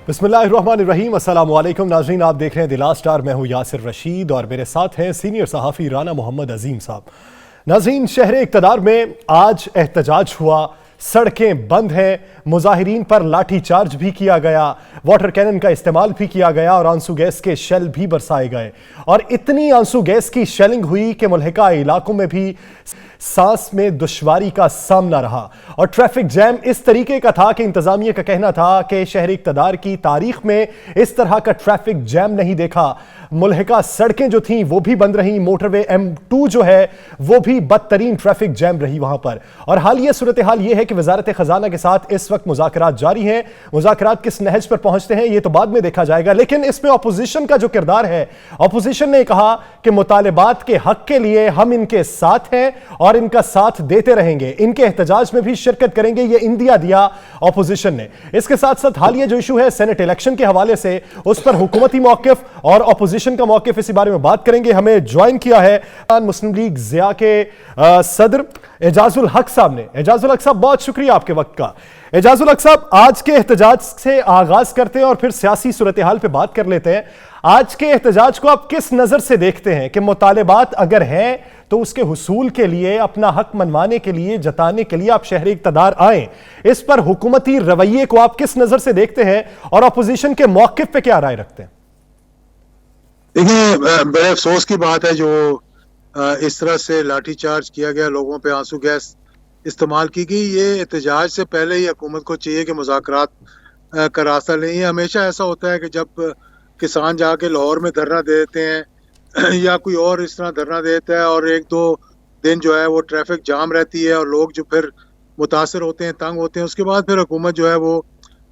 बिस्मिल्लाहिर्रहमानिर्रहीम, अस्सलाम वालेकुम नाज़रीन, आप देख रहे हैं द लास्ट स्टार। मैं हूं यासिर रशीद और मेरे साथ हैं सीनियर सहाफ़ी राना मोहम्मद अजीम साहब। नाज़रीन, शहर इक़्तिदार में आज एहतजाज हुआ, सड़कें बंद हैं, मुजाहिरीन पर लाठी चार्ज भी किया गया, वाटर कैनन का इस्तेमाल भी किया गया और आंसू गैस के शेल भी बरसाए गए। और इतनी आंसू गैस की शेलिंग हुई कि मुल्हिका इलाकों में भी सांस में दुश्वारी का सामना रहा। और ट्रैफिक जैम इस तरीके का था कि इंतजामिया का कहना था कि शहर इक़्तिदार की तारीख में इस तरह का ट्रैफिक जैम नहीं देखा। मुल्हिका सड़कें जो थीं वो भी बंद रहीं, मोटरवे M2 जो है वो भी बदतरीन ट्रैफिक जैम रही वहां पर। और हालिया सूरत हाल ये है कि वजारत खजाना के साथ इस वक्त मुज़ाकरात जारी हैं। मुज़ाकरात किस नहज पर पहुंचते हैं ये तो बाद में देखा जाएगा, लेकिन इसमें अपोजिशन का जो किरदार है, अपोजिशन ने कहा कि मुतालिबात के हक के लिए हम इनके साथ हैं और इनका साथ देते रहेंगे, इनके एहतजाज में भी शिरकत करेंगे, ये इंदिया दिया अपोजिशन ने। इसके साथ साथ हालिया जो इशू है सेनेट इलेक्शन के हवाले से, उस पर हुकूमती मौक़िफ़ और अपोजिशन का मौक़िफ़, इसी बारे में बात करेंगे। हमें ज्वाइन किया है मुस्लिम लीग ज़िया के सदर एजाजुल हक साहब ने। एजाजुल हक साहब, बहुत शुक्रिया आपके वक्त का। एजाजुल हक साहब, आज के एहतजाज से आगाज करते हैं और फिर सियासी सूरत हाल पे बात कर लेते हैं। आज के एहतजाज को आप किस नजर से देखते हैं कि मुतालिबात अगर हैं तो उसके हुसूल के लिए, अपना हक मनवाने के लिए, जताने के लिए आप शहर इक़्तिदार आए, इस पर हुकूमती रवैये को आप किस नजर से देखते हैं और अपोजिशन के मौक़िफ़ पे क्या राय रखते हैं? देखिए, बड़े अफसोस की बात है जो इस तरह से लाठीचार्ज किया गया, लोगों पे आंसू गैस इस्तेमाल की गई। ये एहतजाज से पहले ही हुकूमत को चाहिए कि मुज़ाकरात का रास्ता लें। ये हमेशा ऐसा होता है कि जब किसान जाके लाहौर में धरना दे देते हैं या कोई और इस तरह धरना दे देता है और एक दो दिन जो है वो ट्रैफिक जाम रहती है और लोग जो फिर मुतासर होते हैं, तंग होते हैं, उसके बाद फिर हुकूमत जो है वो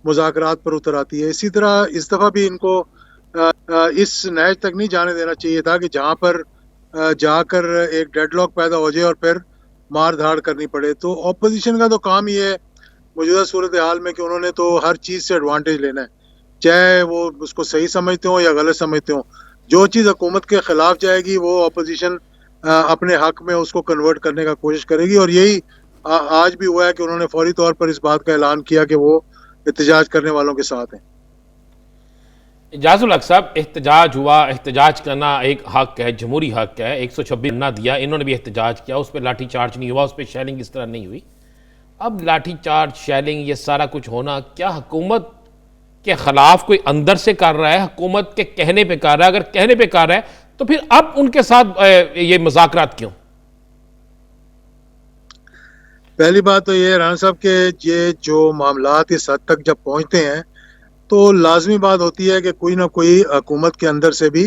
मुज़ाकरात पर उतर आती है। इसी तरह इस दफ़ा भी इनको इस नहज तक नहीं जाने देना चाहिए था कि जहाँ पर जाकर एक डेडलॉक पैदा हो जाए और फिर मार धाड़ करनी पड़े। तो ऑपोजिशन का तो काम ही है मौजूदा सूरत हाल में कि उन्होंने तो हर चीज़ से एडवांटेज लेना है, चाहे वो उसको सही समझते हो या गलत समझते हो। जो चीज़ हुकूमत के खिलाफ जाएगी वो ऑपोजिशन अपने हक में उसको कन्वर्ट करने का कोशिश करेगी। और यही आज भी हुआ है कि उन्होंने फौरी तौर पर इस बात का ऐलान किया कि वो एहतजाज करने वालों के साथ हैं। एजाजुल हक साहब, एहतजाज हुआ, एहतजाज करना एक हक है, जमहूरी हक है। 126 ना दिया, इन्होंने भी एहतजाज किया, उस पर लाठी चार्ज नहीं हुआ, उस पर शैलिंग इस तरह नहीं हुई। अब लाठी चार्ज, शैलिंग, ये सारा कुछ होना क्या हुकूमत के खिलाफ कोई अंदर से कर रहा है, हुकूमत के कहने पे कर रहा है? अगर कहने पे कर रहा है तो फिर अब उनके साथ ये मुज़ाकरात क्यों? पहली बात तो ये राना साहब के ये जो मामलात इस हद तक जब पहुंचते हैं तो लाजमी बात होती है कि कोई ना कोई हुकूमत के अंदर से भी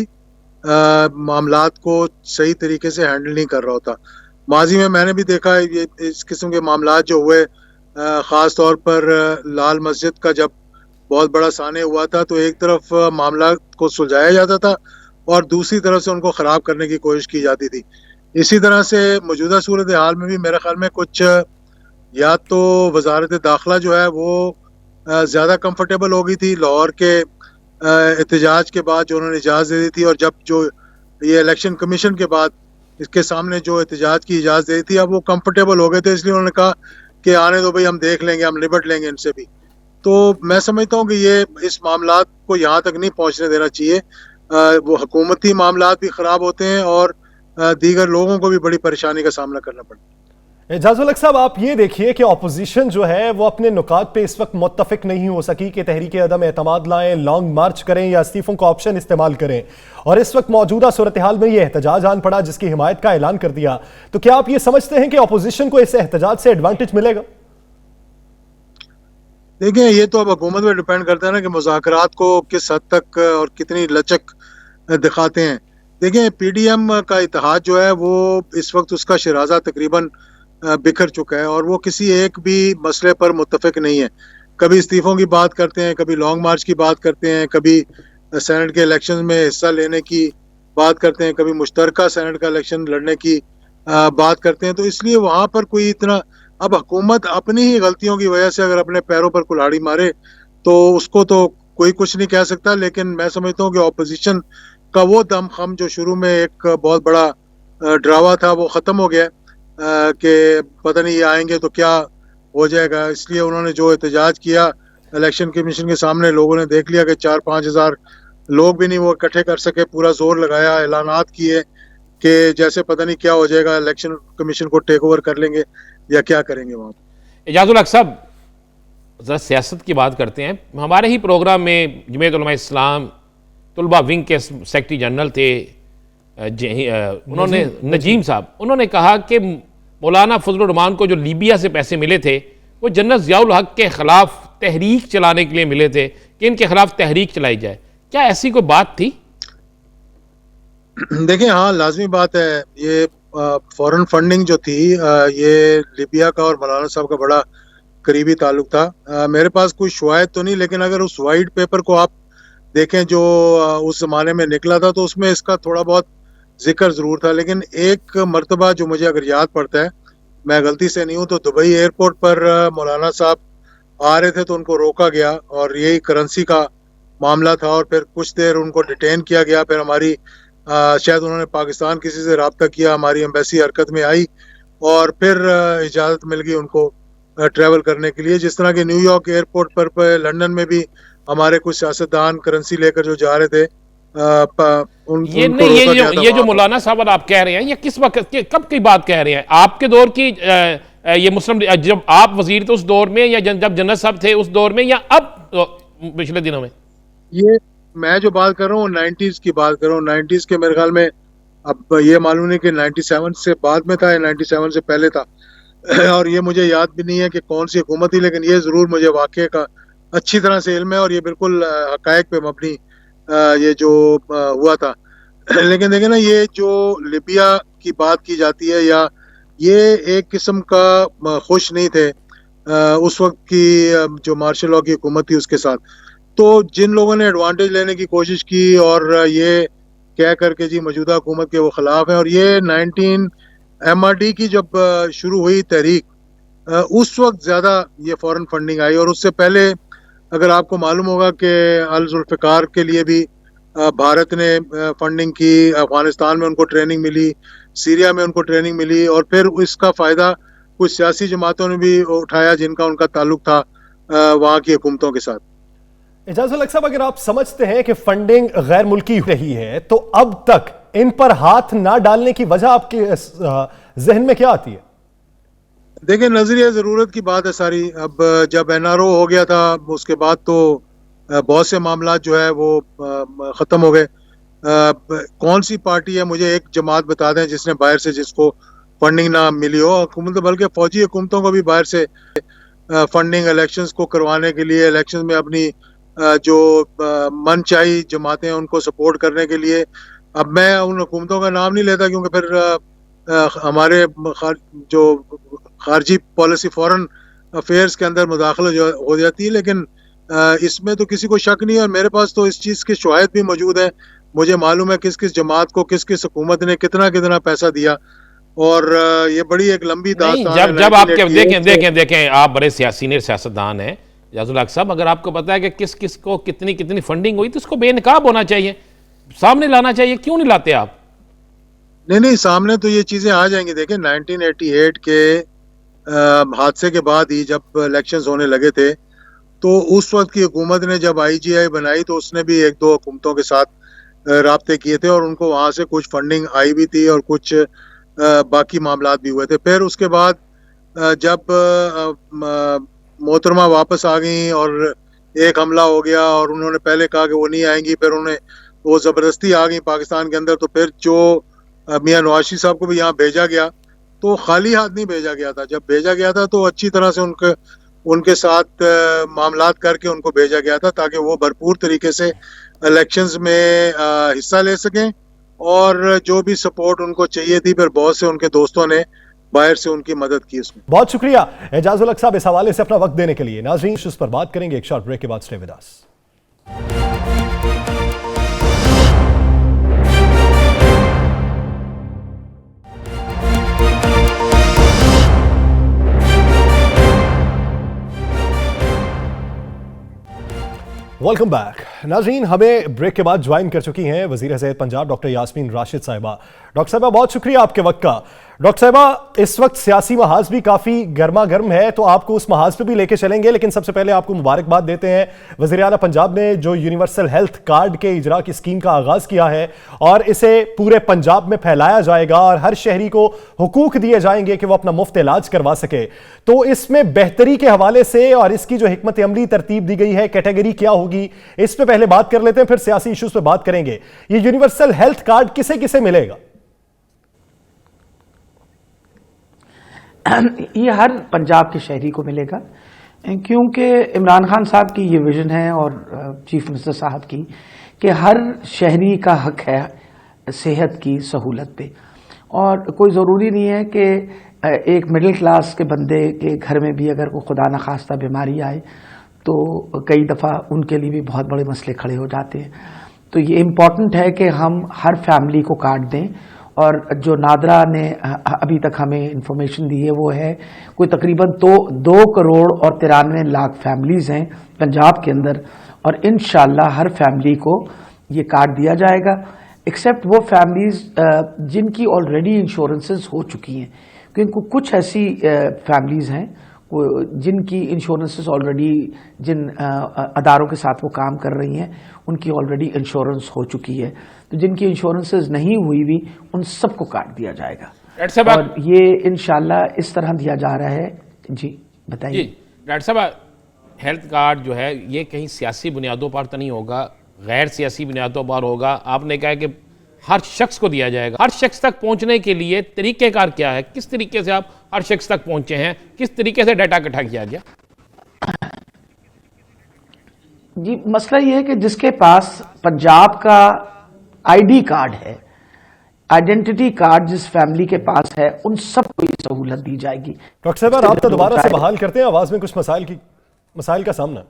मामलात को सही तरीके से हैंडल नहीं कर रहा होता। माजी में मैंने भी देखा है ये इस किस्म के मामलात जो हुए, ख़ास तौर पर लाल मस्जिद का जब बहुत बड़ा साने हुआ था तो एक तरफ मामला को सुलझाया जाता था और दूसरी तरफ से उनको ख़राब करने की कोशिश की जाती थी। इसी तरह से मौजूदा सूरत हाल में भी मेरे ख्याल में कुछ या तो वजारत दाखिला जो है वो ज़्यादा कंफर्टेबल हो गई थी लाहौर के एहतजाज के बाद जो उन्होंने इजाज़त दे दी थी, और जब जो ये इलेक्शन कमीशन के बाद इसके सामने जो एहतजाज की इजाज़त दे दी थी, अब वो कंफर्टेबल हो गए थे, इसलिए उन्होंने कहा कि आने दो भाई, हम देख लेंगे, हम निपट लेंगे इनसे भी। तो मैं समझता हूँ कि ये इस मामलात को यहाँ तक नहीं पहुँचने देना चाहिए। वो हुकूमती मामलात भी ख़राब होते हैं और दीगर लोगों को भी बड़ी परेशानी का सामना करना पड़ता है। एजाजुल हक साहब, आप ये देखिए कि ऑपोजिशन जो है वो अपने नुकात पे इस वक्त मुत्तफिक नहीं हो सकी कि तहरीक अदम एतमाद लाएं, लॉन्ग मार्च करें या इस्तीफों का ऑप्शन इस्तेमाल करें, और इस वक्त मौजूदा सूरत हाल में ये एहतजाज आन पड़ा जिसकी हिमायत का ऐलान कर दिया। तो क्या आप ये समझते हैं कि ऑपोजिशन को इस एहतजाज से एडवांटेज मिलेगा? देखिए, ये तो अब हुकूमत पर डिपेंड करता है ना कि मुज़ाकरात को किस हद तक और कितनी लचक दिखाते हैं। देखिए, PDM का इत्तेहाद जो है वो इस वक्त उसका शराजा तकरीबन बिखर चुका है और वो किसी एक भी मसले पर मुत्तफिक नहीं है। कभी इस्तीफों की बात करते हैं, कभी लॉन्ग मार्च की बात करते हैं, कभी सेनेट के इलेक्शन में हिस्सा लेने की बात करते हैं, कभी मुश्तरका सेनेट का इलेक्शन लड़ने की बात करते हैं। तो इसलिए वहाँ पर कोई इतना, अब हुकूमत अपनी ही गलतियों की वजह से अगर अपने पैरों पर कुल्हाड़ी मारे तो उसको तो कोई कुछ नहीं कह सकता। लेकिन मैं समझता हूँ कि ऑपोजिशन का वो दमखम जो शुरू में एक बहुत बड़ा ड्रावा था वो ख़त्म हो गया कि पता नहीं ये आएंगे तो क्या हो जाएगा। इसलिए उन्होंने जो एहतजाज किया इलेक्शन कमीशन के सामने लोगों ने देख लिया कि 4-5 हज़ार लोग भी नहीं वो इकट्ठे कर सके, पूरा जोर लगाया, ऐलानात किए कि जैसे पता नहीं क्या हो जाएगा, इलेक्शन कमीशन को टेक ओवर कर लेंगे या क्या करेंगे वहाँ। एजाजुल हक साहब, ज़रा सियासत की बात करते हैं। हमारे ही प्रोग्राम में जमीयत उलमा इस्लाम तुलबा विंग के सेक्रेटरी जनरल थे उन्होंने नजीम साहब, उन्होंने कहा कि मौलाना फजलुर रहमान को जो लीबिया से पैसे मिले थे वो जन्नत ज़ियाउल हक के खिलाफ तहरीक चलाने के लिए मिले थे कि इनके खिलाफ तहरीक चलाई जाए। क्या ऐसी कोई बात थी? देखिए, हाँ, लाजमी बात है। ये फॉरेन फंडिंग जो थी, ये लीबिया का और मौलाना साहब का बड़ा करीबी ताल्लुक था। मेरे पास कोई शवाहिद तो नहीं, लेकिन अगर उस वाइट पेपर को आप देखें जो उस जमाने में निकला था, तो उसमें इसका थोड़ा बहुत जिक्र जरूर था। लेकिन एक मर्तबा जो मुझे अगर याद पड़ता है, मैं गलती से नहीं हूँ, तो दुबई एयरपोर्ट पर मौलाना साहब आ रहे थे तो उनको रोका गया और यही करेंसी का मामला था, और फिर कुछ देर उनको डिटेन किया गया। फिर हमारी शायद उन्होंने पाकिस्तान किसी से रब्ता किया, हमारी एम्बेसी हरकत में आई और फिर इजाज़त मिल गई उनको ट्रैवल करने के लिए। जिस तरह के न्यूयॉर्क एयरपोर्ट पर लंदन में भी हमारे कुछ सियासतदान करेंसी लेकर जो जा रहे थे, ये जो मौलाना साहब आप कह रहे हैं, ये किस वक्त कब की बात कह रहे हैं? आपके दौर की ये मुस्लिम, जब आप वजीर थे उस दौर में, या जब जन्नत साहब थे उस दौर में, या अब पिछले दिनों में? ये मैं जो बात कर रहा हूँ 90s की बात कर रहा हूँ। 90s के मेरे ख्याल में, अब ये मालूम नहीं कि 97 से बाद में था या 97 से पहले था और ये मुझे याद भी नहीं है कि कौन सी हुकूमत थी, लेकिन ये ज़रूर मुझे वाक़े का अच्छी तरह से इल्म है और ये बिल्कुल हक़ाइक़ पे मबनी ये जो हुआ था। लेकिन देखें ना, ये जो लिबिया की बात की जाती है, या ये एक किस्म का खुश नहीं थे उस वक्त की जो मार्शल लॉ की हुकूमत थी उसके साथ। तो जिन लोगों ने एडवांटेज लेने की कोशिश की और ये कह करके जी मौजूदा हुकूमत के वो खिलाफ हैं, और ये 19 MRD की जब शुरू हुई तहरीक, उस वक्त ज़्यादा ये फॉरेन फंडिंग आई। और उससे पहले अगर आपको मालूम होगा कि अल जुल्फ़िकार के लिए भी भारत ने फंडिंग की, अफगानिस्तान में उनको ट्रेनिंग मिली, सीरिया में उनको ट्रेनिंग मिली, और फिर इसका फ़ायदा कुछ सियासी जमातों ने भी उठाया जिनका उनका ताल्लुक था वहाँ की हुकूमतों के साथ। एजाजुल हक साहब, अगर आप समझते हैं कि फंडिंग गैर मुल्की रही है, तो अब तक इन पर हाथ ना डालने की वजह आपके जहन में क्या आती है? देखिए, नजरिया ज़रूरत की बात है सारी। अब जब NRO हो गया था, उसके बाद तो बहुत से मामला जो है वो ख़त्म हो गए। कौन सी पार्टी है, मुझे एक जमात बता दें जिसने बाहर से जिसको फंडिंग ना मिली हो, हुकूमत बल्कि फौजी हुकूमतों को भी बाहर से फंडिंग इलेक्शंस को करवाने के लिए, इलेक्शन में अपनी जो मनचाही जमातें हैं उनको सपोर्ट करने के लिए। अब मैं उन हुकूमतों का नाम नहीं लेता क्योंकि फिर हमारे जो खारजी पॉलिसी, फॉरेन अफेयर्स के अंदर मुदाखलत जो हो जाती है, लेकिन इसमें तो किसी को शक नहीं है और मेरे पास तो इस चीज़ के शवाहिद भी मौजूद है। मुझे मालूम है किस किस जमात को किस किस हुकूमत ने कितना कितना पैसा दिया, और ये बड़ी एक लंबी दास्तान है। जब आपके देखें आप बड़े सीनियर सियासतदान हैं एजाजुल हक साहब, अगर आपको पता है कि किस किस को कितनी कितनी फंडिंग हुई, तो उसको बेनकाब होना चाहिए, सामने लाना चाहिए। क्यों नहीं लाते आप? नहीं, सामने तो ये चीज़ें आ जाएंगी। देखें, 1988 के हादसे के बाद ही जब इलेक्शंस होने लगे थे, तो उस वक्त की हुकूमत ने जब IGI बनाई तो उसने भी एक दो हुकूमतों के साथ राब्ते किए थे और उनको वहाँ से कुछ फंडिंग आई भी थी और कुछ बाकी मामलात भी हुए थे। फिर उसके बाद जब मोहतरमा वापस आ गई और एक हमला हो गया और उन्होंने पहले कहा कि वो नहीं आएंगी, फिर उन्हें वो ज़बरदस्ती आ गई पाकिस्तान के अंदर। तो फिर जो मियां नवाज शरीफ साहब को भी यहाँ भेजा गया, तो खाली हाथ नहीं भेजा गया था। जब भेजा गया था तो अच्छी तरह से उनके साथ मामलात करके उनको भेजा गया था ताकि वो भरपूर तरीके से इलेक्शंस में हिस्सा ले सकें, और जो भी सपोर्ट उनको चाहिए थी, फिर बहुत से उनके दोस्तों ने बाहर से उनकी मदद की इसमें। बहुत शुक्रिया एजाजुल हक साहब इस हवाले से अपना वक्त देने के लिए। नाज़रीन, इस पर बात करेंगे एक शॉर्ट ब्रेक के बाद। Stay with us. Welcome back. नाज़रीन, हमें ब्रेक के बाद ज्वाइन कर चुकी हैं वज़ीर सेहत पंजाब डॉक्टर यास्मीन राशिद साहिबा। डॉक्टर साहिबा, बहुत शुक्रिया आपके वक्त का। डॉक्टर साहिबा, इस वक्त सियासी महाज भी काफी गर्मा गर्म है, तो आपको उस महाज पे भी लेके चलेंगे, लेकिन सबसे पहले आपको मुबारकबाद देते हैं। वज़ीर आला पंजाब ने जो यूनिवर्सल हेल्थ कार्ड के इजरा की स्कीम का आगाज किया है और इसे पूरे पंजाब में फैलाया जाएगा और हर शहरी को हुकूक दिए जाएंगे कि वो अपना मुफ्त इलाज करवा सके, तो इसमें बेहतरी के हवाले से और इसकी जो हिकमत अमली तरतीब दी गई है, कैटेगरी क्या होगी, इस पे पहले बात कर लेते हैं, फिर सियासी इश्यूज पे बात करेंगे। ये यूनिवर्सल हेल्थ कार्ड किसे किसे मिलेगा? ये हर पंजाब के शहरी को मिलेगा, क्योंकि इमरान खान साहब की ये विजन है और चीफ मिनिस्टर साहब की कि हर शहरी का हक है सेहत की सहूलत पे। और कोई ज़रूरी नहीं है कि एक मिडिल क्लास के बंदे के घर में भी अगर कोई खुदा न खास्ता बीमारी आए तो कई दफ़ा उनके लिए भी बहुत बड़े मसले खड़े हो जाते हैं। तो ये इम्पॉर्टेंट है कि हम हर फैमिली को कार्ड दें। और जो नादरा ने अभी तक हमें इंफॉर्मेशन दी है वो है कोई तकरीबन 2 करोड़ और 93 लाख फैमिलीज़ हैं पंजाब के अंदर, और इंशाल्लाह हर फैमिली को ये कार्ड दिया जाएगा, एक्सेप्ट वो फैमिलीज़ जिनकी ऑलरेडी इंश्योरेंसेस हो चुकी हैं, क्योंकि कुछ ऐसी फैमिलीज़ हैं जिनकी इंश्योरेंसेस ऑलरेडी जिन अदारों के साथ वो काम कर रही हैं उनकी ऑलरेडी इंश्योरेंस हो चुकी है, तो जिनकी इंश्योरेंसेस नहीं हुई भी उन सबको काट दिया जाएगा। और ये इंशाल्लाह इस तरह दिया जा रहा है। जी बताइए। डॉक्टर साहब, हेल्थ कार्ड जो है ये कहीं सियासी बुनियादों पर तो नहीं होगा, गैर सियासी बुनियादों पर होगा? आपने कहा कि हर शख्स को दिया जाएगा। हर शख्स तक पहुंचने के लिए तरीक़ेकार क्या है? किस तरीके से आप हर शख्स तक पहुंचे हैं? किस तरीके से डाटा इकट्ठा किया गया? जी, मसला ये है कि जिसके पास पंजाब का आईडी कार्ड है, आइडेंटिटी कार्ड जिस फैमिली के पास है, उन सबको ये सहूलत दी जाएगी। डॉक्टर साहब, आप तो दोबारा से बहाल करते हैं, आवाज में कुछ मसाइल का सामना।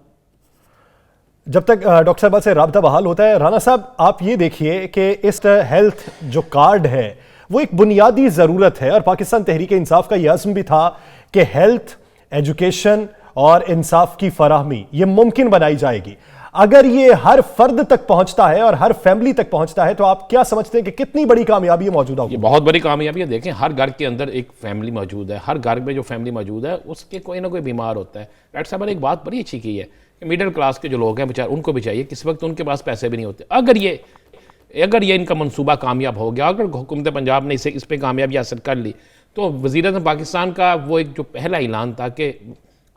जब तक डॉक्टर साहब से राब्ता बहाल होता है, राना साहब आप ये देखिए कि इस हेल्थ जो कार्ड है वो एक बुनियादी ज़रूरत है और पाकिस्तान तहरीक इंसाफ का यह अज़्म भी था कि हेल्थ, एजुकेशन और इंसाफ की फराहमी ये मुमकिन बनाई जाएगी। अगर ये हर फर्द तक पहुंचता है और हर फैमिली तक पहुंचता है तो आप क्या समझते हैं कि कितनी बड़ी कामयाबी है मौजूदा? ये बहुत बड़ी कामयाबी है। देखें, हर घर के अंदर एक फैमिली मौजूद है, हर घर में जो फैमिली मौजूद है उसके कोई ना कोई बीमार होता है। डॉक्टर साहब ने एक बात बड़ी अच्छी की है कि मिडिल क्लास के जो लोग हैं बेचारे, उनको भी चाहिए, किस वक्त उनके पास पैसे भी नहीं होते। अगर ये इनका मंसूबा कामयाब हो गया, अगर हुकूमत पंजाब ने इस पर कामयाबी हासिल कर ली, तो वज़ीर-ए-आज़म पाकिस्तान का वो एक जो पहला ऐलान था कि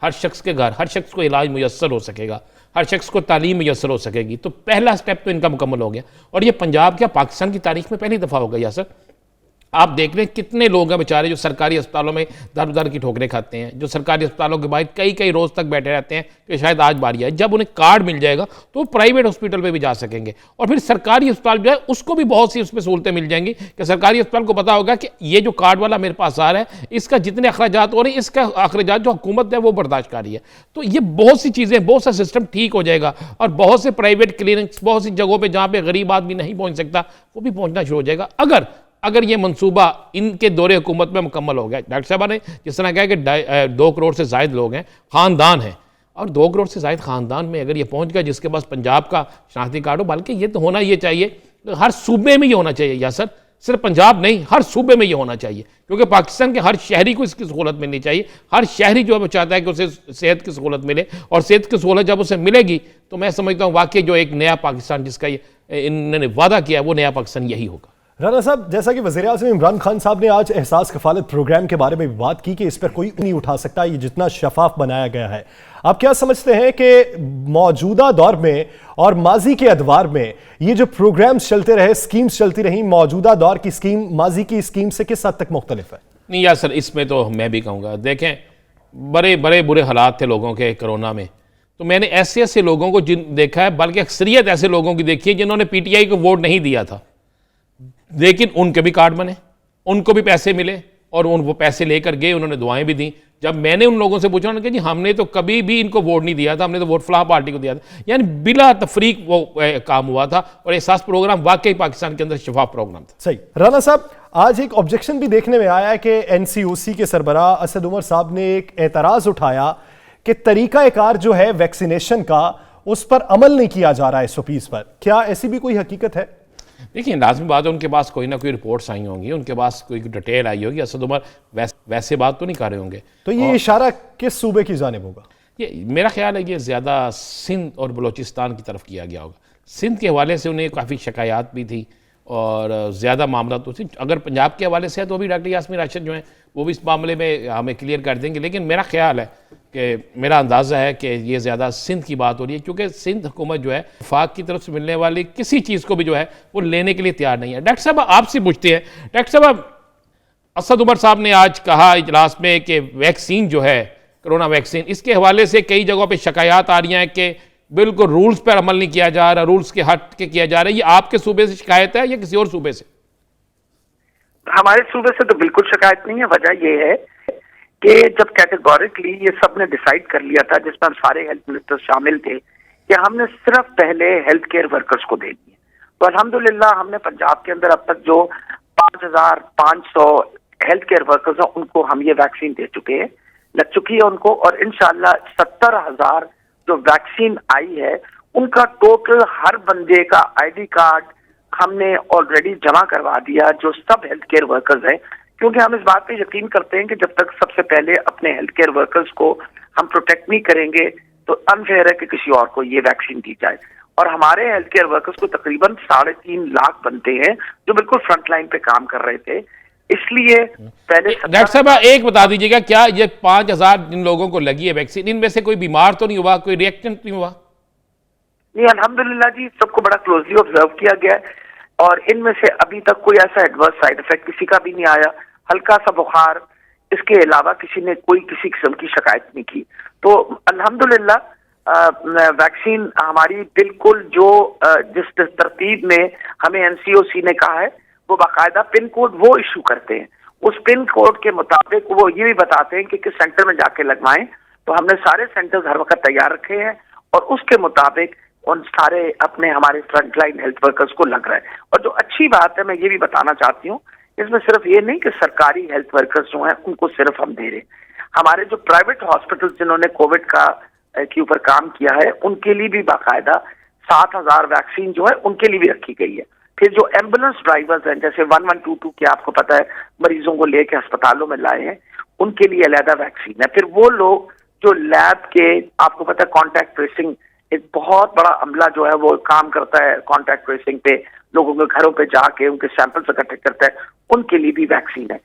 हर शख्स के घर, हर शख्स को इलाज मुयस्सर हो सकेगा, हर शख्स को तालीम मुयस्सर हो सकेगी, तो पहला स्टेप तो इनका मुकम्मल हो गया। और ये पंजाब क्या पाकिस्तान की तारीख में पहली दफ़ा हो गया सर। आप देख रहे हैं कितने लोग हैं बेचारे जो सरकारी अस्पतालों में दर दर की ठोकरें खाते हैं, जो सरकारी अस्पतालों के बाहर कई रोज़ तक बैठे रहते हैं कि शायद आज बारी आए। जब उन्हें कार्ड मिल जाएगा तो वो प्राइवेट हॉस्पिटल पे भी जा सकेंगे, और फिर सरकारी अस्पताल जो है उसको भी बहुत सी उसमें सहूलतें मिल जाएंगी कि सरकारी अस्पताल को पता होगा कि ये जो कार्ड वाला मेरे पास आ रहा है, इसका जितने अखराजात हो रहे हैं, इसका अखराजात जो हुकूमत है वो बर्दाश्त कर रही है। तो ये बहुत सी चीज़ें, बहुत सा सिस्टम ठीक हो जाएगा, और बहुत से प्राइवेट क्लिनिक्स, बहुत सी जगहों पर जहाँ पर गरीब आदमी नहीं पहुँच सकता वो भी पहुँचना शुरू हो जाएगा, अगर ये मंसूबा इनके दौरे हुकूमत में मुकम्मल हो गया। डॉक्टर साहब ने जिस तरह कहा कि 2 करोड़ से ज़ायद लोग हैं, ख़ानदान हैं, और 2 करोड़ से ज़ायद ख़ानदान में अगर ये पहुंच गया जिसके पास पंजाब का शनाख्ती कार्ड हो, बल्कि ये तो होना ये चाहिए, हर सूबे में ये होना चाहिए या सर, सिर्फ पंजाब नहीं, हर सूबे में ये होना चाहिए, क्योंकि पाकिस्तान के हर शहरी को इसकी सहूलत मिलनी चाहिए। हर शहरी जो है वो चाहता है कि उसे सेहत की सहूलत मिले, और सेहत की सहूलत जब उसे मिलेगी तो मैं समझता हूँ वाकई जो एक नया पाकिस्तान जिसका ये इन्होंने वादा किया है वो नया पाकिस्तान यही होगा। राना साहब, जैसा कि वज़ीर-ए-आज़म इमरान खान साहब ने आज एहसास कफालत प्रोग्राम के बारे में भी बात की कि इस पर कोई नहीं उठा सकता, ये जितना शफाफ बनाया गया है, आप क्या समझते हैं कि मौजूदा दौर में और माजी के अदवार में ये जो प्रोग्राम्स चलते रहे, स्कीम्स चलती रही, मौजूदा दौर की स्कीम माजी की स्कीम से किस हद तक मुख्तलिफ है? नहीं यार सर, इसमें तो मैं भी कहूँगा, देखें बड़े बुरे हालात थे लोगों के कोरोना में, तो मैंने ऐसे लोगों को देखा है, बल्कि अक्सरियत ऐसे लोगों की देखी है जिन्होंने PTI को वोट नहीं दिया था, लेकिन उनके भी कार्ड बने, उनको भी पैसे मिले, और वो पैसे लेकर गए, उन्होंने दुआएं भी दी। जब मैंने उन लोगों से पूछा, उन्होंने कहा जी हमने तो कभी भी इनको वोट नहीं दिया था, हमने तो वोट फलाह पार्टी को दिया था। यानी बिला तफरीक वो काम हुआ था, और एहसास प्रोग्राम वाकई पाकिस्तान के अंदर शफाफ प्रोग्राम था। सही। राना साहब, आज एक ऑब्जेक्शन भी देखने में आया है कि NCOC के सरबराह असद उमर साहब ने एक एतराज उठाया कि तरीकाकार जो है वैक्सीनेशन का, उस पर अमल नहीं किया जा रहा है SOPs पर। क्या ऐसी भी कोई हकीकत है? देखिए, लाजमी बात है उनके पास कोई ना कोई रिपोर्ट्स आई होंगी, उनके पास कोई डिटेल आई होगी। असद उमर वैसे बात तो नहीं कर रहे होंगे। तो ये इशारा किस सूबे की जानिब होगा? ये मेरा ख्याल है ये ज़्यादा सिंध और बलूचिस्तान की तरफ किया गया होगा। सिंध के हवाले से उन्हें काफ़ी शिकायत भी थी और ज़्यादा मामला तो थी। अगर पंजाब के हवाले से है तो भी डॉक्टर यास्मीन राशिद जो हैं वो भी इस मामले में हमें क्लियर कर देंगे। लेकिन मेरा ख्याल है कि मेरा अंदाज़ा है कि ये ज़्यादा सिंध की बात हो रही है, क्योंकि सिंध हुकूमत जो है वफाक की तरफ से मिलने वाली किसी चीज़ को भी जो है वो लेने के लिए तैयार नहीं है। डॉक्टर साहब आपसे पूछते हैं, डॉक्टर साहब असद उमर साहब ने आज कहा इजलास में कि वैक्सीन जो है कोरोना वैक्सीन, इसके हवाले से कई जगहों पे शिकायत आ रही हैं कि बिल्कुल रूल्स पर अमल नहीं किया जा रहा, रूल्स के हट के किया जा रहा है। ये आपके सूबे से शिकायत है या किसी और सूबे से? हमारे सूबे से तो बिल्कुल शिकायत नहीं है। वजह यह है कि जब कैटेगोरिकली ये सब ने डिसाइड कर लिया था, जिसमें हम सारे हेल्थ मिनिस्टर शामिल थे, कि हमने सिर्फ पहले हेल्थ केयर वर्कर्स को दे दिए, तो अल्हम्दुलिल्लाह हमने पंजाब के अंदर अब तक जो 5,500 हेल्थ केयर वर्कर्स हैं उनको हम ये वैक्सीन दे चुके हैं, लग चुकी है उनको। और इंशाल्लाह 70,000 जो वैक्सीन आई है उनका टोटल हर बंदे का आईडी कार्ड हमने ऑलरेडी जमा करवा दिया, जो सब हेल्थ केयर वर्कर्स हैं, क्योंकि हम इस बात पे यकीन करते हैं कि जब तक सबसे पहले अपने हेल्थ केयर वर्कर्स को हम प्रोटेक्ट नहीं करेंगे तो अनफेयर है कि किसी और को ये वैक्सीन दी जाए। और हमारे हेल्थ केयर वर्कर्स को तकरीबन 3.5 लाख बनते हैं जो बिल्कुल फ्रंट लाइन पे काम कर रहे थे। इसलिए पहले डॉक्टर साहब एक बता दीजिएगा, क्या ये 5,000 जिन लोगों को लगी है वैक्सीन, इनमें से कोई बीमार तो नहीं हुआ, कोई रिएक्शन नहीं हुआ? नहीं, अल्हम्दुलिल्लाह जी, सबको बड़ा क्लोजली ऑब्जर्व किया गया है और इनमें से अभी तक कोई ऐसा एडवर्स साइड इफेक्ट किसी का भी नहीं आया। हल्का सा बुखार, इसके अलावा किसी ने कोई किसी किस्म की शिकायत नहीं की। तो अल्हम्दुलिल्लाह वैक्सीन हमारी बिल्कुल जो जिस तरतीब में हमें एनसीओसी ने कहा है वो बाकायदा पिन कोड वो इशू करते हैं, उस पिन कोड के मुताबिक वो ये भी बताते हैं कि किस सेंटर में जाके लगवाएं। तो हमने सारे सेंटर्स हर वक्त तैयार रखे हैं और उसके मुताबिक उन सारे अपने हमारे फ्रंटलाइन हेल्थ वर्कर्स को लग रहा है। और जो अच्छी बात है, मैं ये भी बताना चाहती हूँ, इसमें सिर्फ ये नहीं कि सरकारी हेल्थ वर्कर्स जो हैं उनको सिर्फ हम दे रहे, हमारे जो प्राइवेट हॉस्पिटल जिन्होंने कोविड का के ऊपर काम किया है उनके लिए भी बाकायदा 7,000 वैक्सीन जो है उनके लिए भी रखी गई है। फिर जो एम्बुलेंस ड्राइवर्स हैं, जैसे 1122 के आपको पता है मरीजों को लेके अस्पतालों में लाए हैं, उनके लिए अलहदा वैक्सीन है। फिर वो लोग जो लैब के, आपको पता है कॉन्टैक्ट ट्रेसिंग एक बहुत बड़ा अमला जो है वो काम करता है कॉन्टैक्ट ट्रेसिंग पे, लोगों के घरों पे जाके उनके सैंपल्स इकट्ठे करता है, उनके लिए भी वैक्सीन है।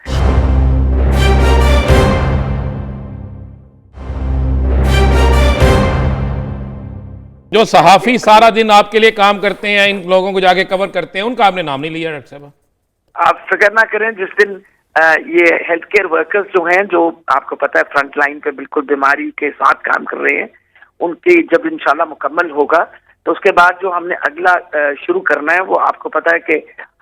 जो सहाफी सारा दिन आपके लिए काम करते हैं, इन लोगों को जाके कवर करते हैं, उनका आपने नाम नहीं लिया डॉक्टर साहब? आप फिक्र ना करें, जिस दिन ये हेल्थ केयर वर्कर्स जो हैं, जो आपको पता है फ्रंट लाइन पे बिल्कुल बीमारी के साथ काम कर रहे हैं, उनकी जब इंशाल्लाह मुकम्मल होगा तो उसके बाद जो हमने अगला शुरू करना है, वो आपको पता है कि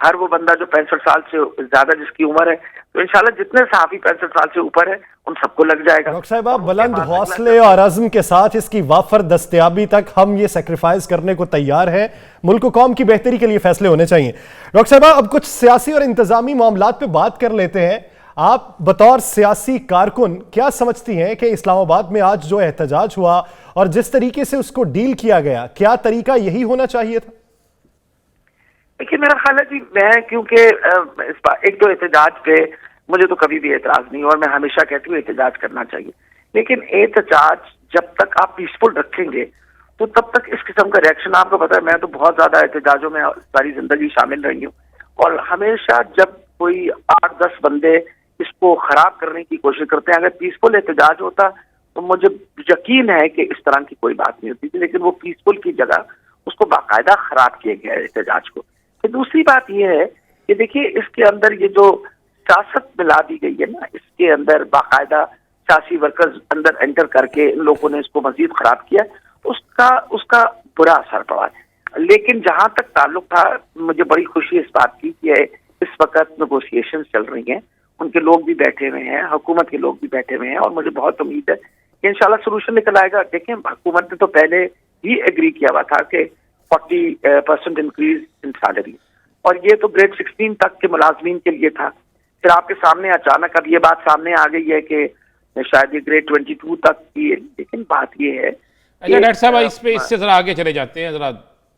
हर वो बंदा जो 65 साल से ज्यादा जिसकी उम्र है, तो इंशाल्लाह जितने सहाफी 65 साल से ऊपर है उन सबको लग जाएगा। डॉक्टर साहब, आप बुलंद हौसले और अज़्म के साथ इसकी वाफर दस्तयाबी तक हम ये सेक्रीफाइस करने को तैयार हैं। मुल्क व कौम की बेहतरी के लिए फैसले होने चाहिए। डॉक्टर साहब, अब कुछ सियासी और इंतजामी मामलात पे बात कर लेते हैं। आप बतौर सियासी कारकुन क्या समझती हैं कि इस्लामाबाद में आज जो एहतजाज हुआ और जिस तरीके से उसको डील किया गया, क्या तरीका यही होना चाहिए था? देखिए, मेरा ख्याल है जी, मैं क्योंकि एक तो एहतजाज पे मुझे तो कभी भी एतराज नहीं, और मैं हमेशा कहती हूँ एहतजाज करना चाहिए, लेकिन एहतजाज जब तक आप पीसफुल रखेंगे तो तब तक इस किस्म का रिएक्शन, आपको पता है मैं तो बहुत ज्यादा एहतजाजों में सारी जिंदगी शामिल रही हूँ, और हमेशा जब कोई 8-10 बंदे इसको खराब करने की कोशिश करते हैं, अगर पीसफुल एहतजाज होता तो मुझे यकीन है कि इस तरह की कोई बात नहीं होती थी, लेकिन वो पीसफुल की जगह उसको बाकायदा खराब किया गया है एहतजाज को। फिर दूसरी बात यह है कि देखिए, इसके अंदर ये जो सियासत मिला दी गई है ना, इसके अंदर बाकायदा सियासी वर्कर्स अंदर एंटर करके इन लोगों ने इसको मजीद खराब किया, उसका बुरा असर पड़ा है। लेकिन जहां तक ताल्लुक था, मुझे बड़ी खुशी इस बात की कि इस वक्त नेगोशिएशन चल रही हैं, उनके लोग भी बैठे हुए हैं, हुकूमत के लोग भी बैठे हुए हैं, और मुझे बहुत उम्मीद है कि इंशाल्लाह सोल्यूशन निकल आएगा। देखें, हुकूमत ने तो पहले ही एग्री किया हुआ था कि 40% इंक्रीज इन सैलरी, और ये तो ग्रेड 16 तक के मुलाजमीन के लिए था। फिर आपके सामने अचानक अब ये बात सामने आ गई है कि शायद ये ग्रेड 22 तक की है। लेकिन बात ये है, अच्छा डॉक्टर साहब, इससे जरा आगे चले जाते हैं। जरा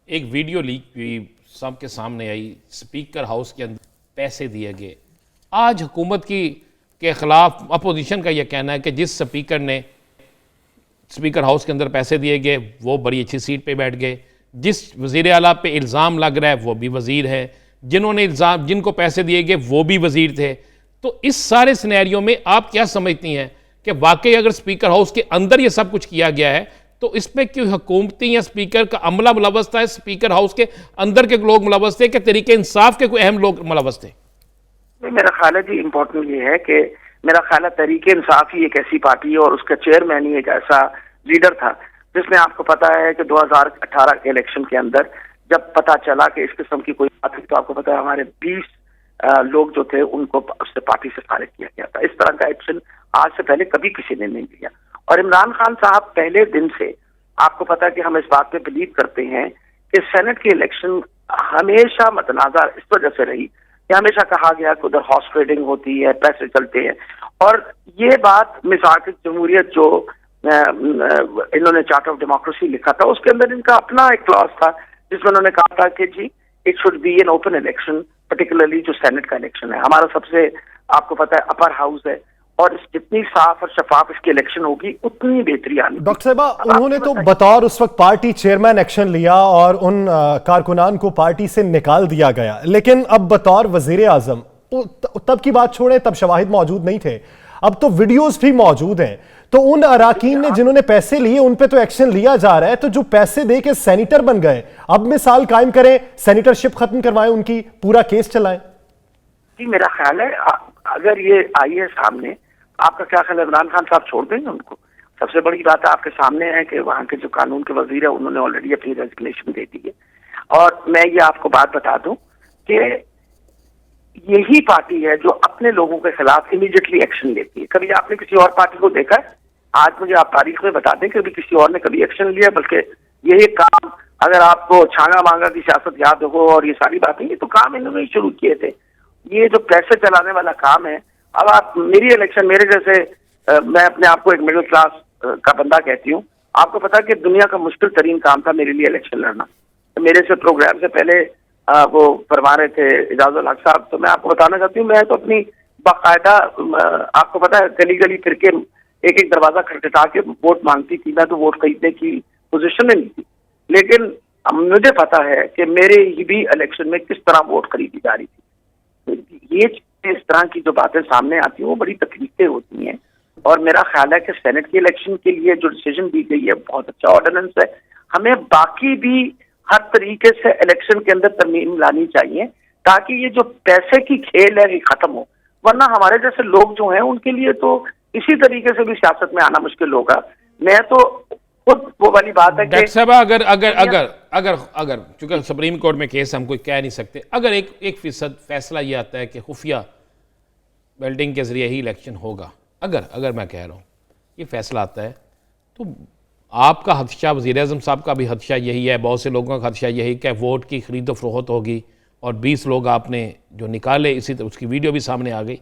एक वीडियो लीक हुई सबके सामने आई, स्पीकर हाउस के अंदर पैसे दिए गए। आज हुकूमत के खिलाफ अपोजिशन का यह कहना है कि जिस स्पीकर ने स्पीकर हाउस के अंदर पैसे दिए गए वो बड़ी अच्छी सीट पे बैठ गए, जिस वज़ीर आला पे इल्ज़ाम लग रहा है वो भी वज़ीर है, जिनको पैसे दिए गए वो भी वज़ीर थे। तो इस सारे सिनेरियो में आप क्या समझती हैं कि वाकई अगर स्पीकर हाउस के अंदर ये सब कुछ किया गया है तो इस पर क्यों हुकूमती या स्पीकर का अमला मुलव्वस था, स्पीकर हाउस के अंदर के लोग मुलव्वस थे कि तरीके इंसाफ के कोई अहम लोग मुलव्वस थे? मेरा ख्याल है जी इम्पोर्टेंट ये है कि मेरा ख्याल है तहरीक इंसाफ ही एक ऐसी पार्टी है और उसका चेयरमैन ही एक ऐसा लीडर था जिसने, आपको पता है कि 2018 के इलेक्शन के अंदर जब पता चला कि इस किस्म की कोई बात है तो आपको पता है हमारे 20 लोग जो थे उनको उससे पार्टी से फारिग किया गया था। इस तरह का एक्शन आज से पहले कभी किसी ने नहीं लिया। और इमरान खान साहब पहले दिन से, आपको पता है कि हम इस बात पे बिलीव करते हैं कि सेनेट की इलेक्शन हमेशा मतनाज़ा इस वजह से रही कि हमेशा कहा गया कि उधर हॉर्स ट्रेडिंग होती है, पैसे चलते हैं। और ये बात मिसाक जमहूरियत जो इन्होंने चार्टर ऑफ डेमोक्रेसी लिखा था उसके अंदर इनका अपना एक क्लॉज था जिसमें उन्होंने कहा था कि जी it should be an open election, particularly जो सेनेट का इलेक्शन है। हमारा सबसे, आपको पता है, अपर हाउस है और जितनी साफ और शफाफ इसकी इलेक्शन होगी उतनी बेहतरी आनी। डॉक्टर साहिबा, उन्होंने तो बतौर उस वक्त पार्टी चेयरमैन एक्शन लिया और उन कारकुनान को पार्टी से निकाल दिया गया, लेकिन अब बतौर वजीर आजम, तब की बात छोड़े, तब शवाहिद मौजूद नहीं थे, अब तो वीडियोस भी मौजूद हैं, तो उन अराकीन ने जिन्होंने पैसे लिए उन पे तो एक्शन लिया जा रहा है, तो जो पैसे दे के सेनेटर बन गए अब मिसाल कायम करें, सेनेटरशिप खत्म करवाएं, उनकी पूरा केस चलाएं। जी मेरा ख्याल है अगर ये आई है सामने, आपका क्या ख्याल है इमरान खान साहब छोड़ देंगे उनको? सबसे बड़ी बात आपके सामने है कि वहां के जो कानून के वजीर है उन्होंने ऑलरेडी अपनी रेजिग्नेशन दे दी है। और मैं ये आपको बात बता दूं कि यही पार्टी है जो अपने लोगों के खिलाफ इमीडिएटली एक्शन लेती है। कभी आपने किसी और पार्टी को देखा है? आज मुझे आप तारीख में बता दें कि कभी किसी और ने कभी एक्शन लिया? बल्कि यही काम, अगर आपको छांगा मांगा की सियासत याद हो और ये सारी बातें, ये तो काम इन्होंने ही शुरू किए थे। ये जो पैसे चलाने वाला काम है, अब आप मेरी इलेक्शन, मेरे जैसे मैं अपने आप को एक मिडिल क्लास का बंदा कहती हूँ, आपको पता है कि दुनिया का मुश्किल तरीन काम था मेरे लिए इलेक्शन लड़ना। तो मेरे से प्रोग्राम से पहले वो फरमा रहे थे इजाजुल हक साहब, तो मैं आपको बताना चाहती हूँ, मैं तो अपनी बाकायदा, आपको पता है, गली गली फिर के एक एक दरवाजा खटखटा के वोट मांगती थी। मैं तो वोट खरीदने की पोजीशन में नहीं थी, लेकिन मुझे पता है कि मेरे ही भी इलेक्शन में किस तरह वोट खरीदी जा रही थी। ये इस तरह की जो बातें सामने आती हैं वो बड़ी तकलीफें होती हैं। और मेरा ख्याल है कि सेनेट की इलेक्शन के लिए जो डिसीजन दी गई है बहुत अच्छा ऑर्डिनेंस है। हमें बाकी भी हर तरीके से इलेक्शन के अंदर तरमीम लानी चाहिए ताकि ये जो पैसे की खेल है ये खत्म हो, वरना हमारे जैसे लोग जो हैं उनके लिए तो इसी तरीके से भी सियासत में आना मुश्किल होगा। मैं तो खुद वो वाली बात है कि डॉक्टर साहब, अगर अगर अगर अगर अगर चूंकि सुप्रीम कोर्ट में केस हम कोई कह नहीं सकते, अगर 1% फैसला ये आता है कि खुफिया बैलेटिंग के जरिए ही इलेक्शन होगा, अगर मैं कह रहा हूँ ये फैसला आता है, तो आपका हदशा, वज़ीर आज़म साहब का भी हदशा यही है, बहुत से लोगों का हदशा यही कि वोट की खरीदो फरोख्त होगी और 20 लोग आपने जो निकाले, इसी तरह उसकी वीडियो भी सामने आ गई,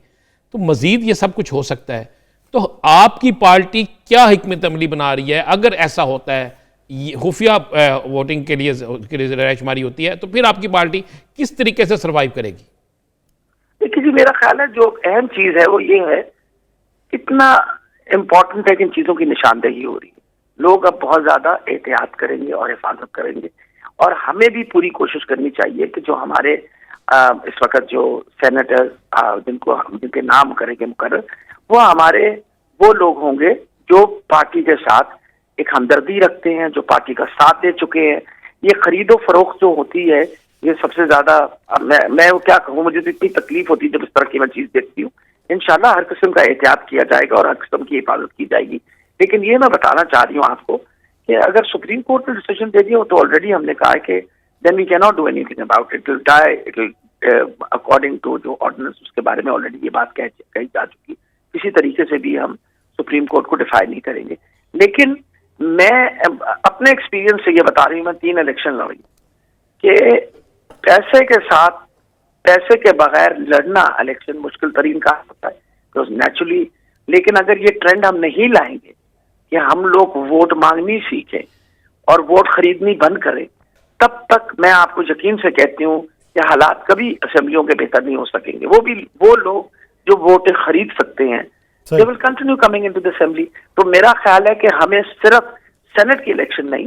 तो मज़ीद ये सब कुछ हो सकता है। तो आपकी पार्टी क्या हिकमत अमली बना रही है अगर ऐसा होता है, खुफिया वोटिंग के लिए रायशुमारी होती है, तो फिर आपकी पार्टी किस तरीके से सर्वाइव करेगी? देखिए जी, मेरा ख्याल है जो अहम चीज है वो ये है, कितना इम्पोर्टेंट है कि इन चीजों की निशानदेही हो रही है। लोग अब बहुत ज्यादा एहतियात करेंगे और हिफाजत करेंगे, और हमें भी पूरी कोशिश करनी चाहिए कि जो हमारे इस वक्त जो सेनेटर्स जिनके नाम करेंगे मुकर्रर, वो हमारे वो लोग होंगे जो पार्टी के साथ एक हमदर्दी रखते हैं, जो पार्टी का साथ दे चुके हैं। ये खरीदो फरोख्त जो होती है ये सबसे ज्यादा, मैं वो क्या कहूँ, मुझे तो इतनी तकलीफ होती है जब इस तरह की मैं चीज देखती हूँ। इंशाल्लाह हर किस्म का एहतियात किया जाएगा और हर किस्म की हिफाजत की जाएगी। लेकिन ये मैं बताना चाह रही हूँ आपको कि अगर सुप्रीम कोर्ट ने डिसीजन दे दिया तो ऑलरेडी हमने कहा है कि then we can not do anything about it, will die, it will according to जो ऑर्डिनेंस, उसके बारे में ऑलरेडी ये बात कही जा चुकी है। किसी तरीके से भी हम सुप्रीम कोर्ट को डिफाई नहीं करेंगे। लेकिन मैं अपने एक्सपीरियंस से ये बता रही हूँ, मैं 3 इलेक्शन लड़ी कि पैसे के साथ, पैसे के बगैर लड़ना इलेक्शन मुश्किल तरीन का होता है तो नेचुरली। लेकिन अगर ये ट्रेंड हम नहीं लाएंगे कि हम लोग वोट मांगनी सीखें और वोट खरीदनी बंद करें, तब तक मैं आपको यकीन से कहती हूँ कि हालात कभी असेंबलियों के बेहतर नहीं हो सकेंगे। वो लोग जो वोटें खरीद सकते हैं, they will continue coming into the assembly. तो मेरा ख्याल है कि हमें सिर्फ सेनेट की इलेक्शन नहीं,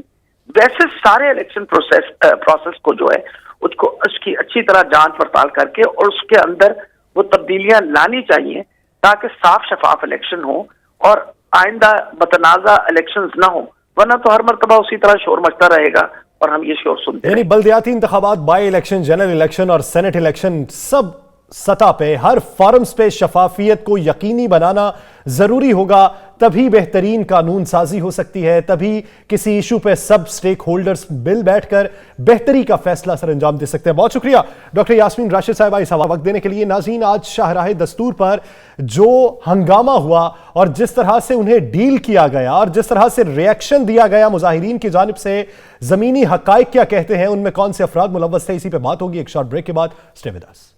वैसे सारे इलेक्शन प्रोसेस को जो है उसको उसकी अच्छी तरह जांच पड़ताल करके और उसके अंदर वो तब्दीलियां लानी चाहिए ताकि साफ शफाफ इलेक्शन हो और आइंदा मतनाजा इलेक्शंस ना हो, वरना तो हर मरतबा उसी तरह शोर मचता रहेगा और हम ये शोर सुनते यानी बल्दियाती इंतखाबात, बाई इलेक्शन, जनरल इलेक्शन और सेनेट इलेक्शन, सब सतह पे हर फॉर्म्स पे शफाफियत को यकीनी बनाना जरूरी होगा। तभी बेहतरीन कानून साजी हो सकती है, तभी किसी इशू पे सब स्टेक होल्डर्स मिल बैठकर बेहतरी का फैसला सर अंजाम दे सकते हैं। बहुत शुक्रिया डॉक्टर यास्मीन राशिद साहिबा इस वक्त देने के लिए। नाज़रीन, आज शाहराह दस्तूर पर जो हंगामा हुआ और जिस तरह से उन्हें डील किया गया और जिस तरह से रिएक्शन दिया गया मुजाहिरीन की जानिब से, जमीनी हकाइक क्या कहते हैं, उनमें कौन से अफराद मुलव्वस थे, इसी पे बात होगी एक शॉर्ट ब्रेक के बाद। Stay with us.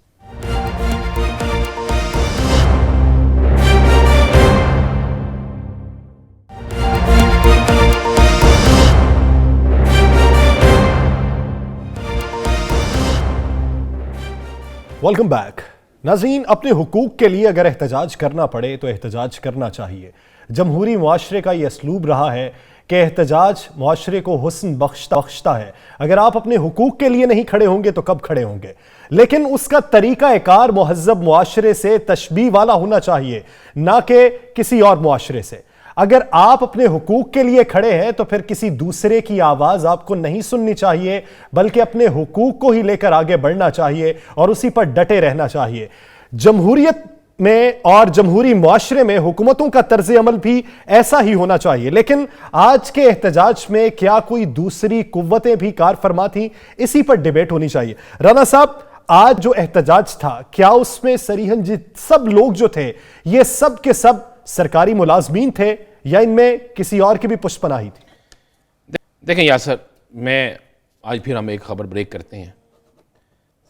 Welcome back. नाज़रीन, अपने हुकूक के लिए अगर एहतजाज करना पड़े तो एहतजाज करना चाहिए। जमहूरी मुआशरे का यह असलूब रहा है कि एहतजाज मुआशरे को हुस्न बख्शता है। अगर आप अपने हुकूक के लिए नहीं खड़े होंगे तो कब खड़े होंगे? लेकिन उसका तरीका एकार मुहज़्ज़ब मुआशरे से तशबीह वाला होना चाहिए, ना कि किसी और मुआशरे से। अगर आप अपने हुकूक के लिए खड़े हैं तो फिर किसी दूसरे की आवाज आपको नहीं सुननी चाहिए, बल्कि अपने हुकूक को ही लेकर आगे बढ़ना चाहिए और उसी पर डटे रहना चाहिए। जमहूरियत में और जमहूरी मुआशरे में हुकूमतों का तर्ज अमल भी ऐसा ही होना चाहिए। लेकिन आज के एहतजाज में क्या कोई दूसरी कुव्वतें भी कार फरमा थी? इसी पर डिबेट होनी चाहिए। राना साहब, आज जो एहतजाज था, क्या उसमें सरीहन सब लोग जो थे, ये सब के सब सरकारी मुलाजमीन थे या इनमें किसी और की भी पुष्पनाही थी? देखें यासर, मैं आज फिर हम एक खबर ब्रेक करते हैं।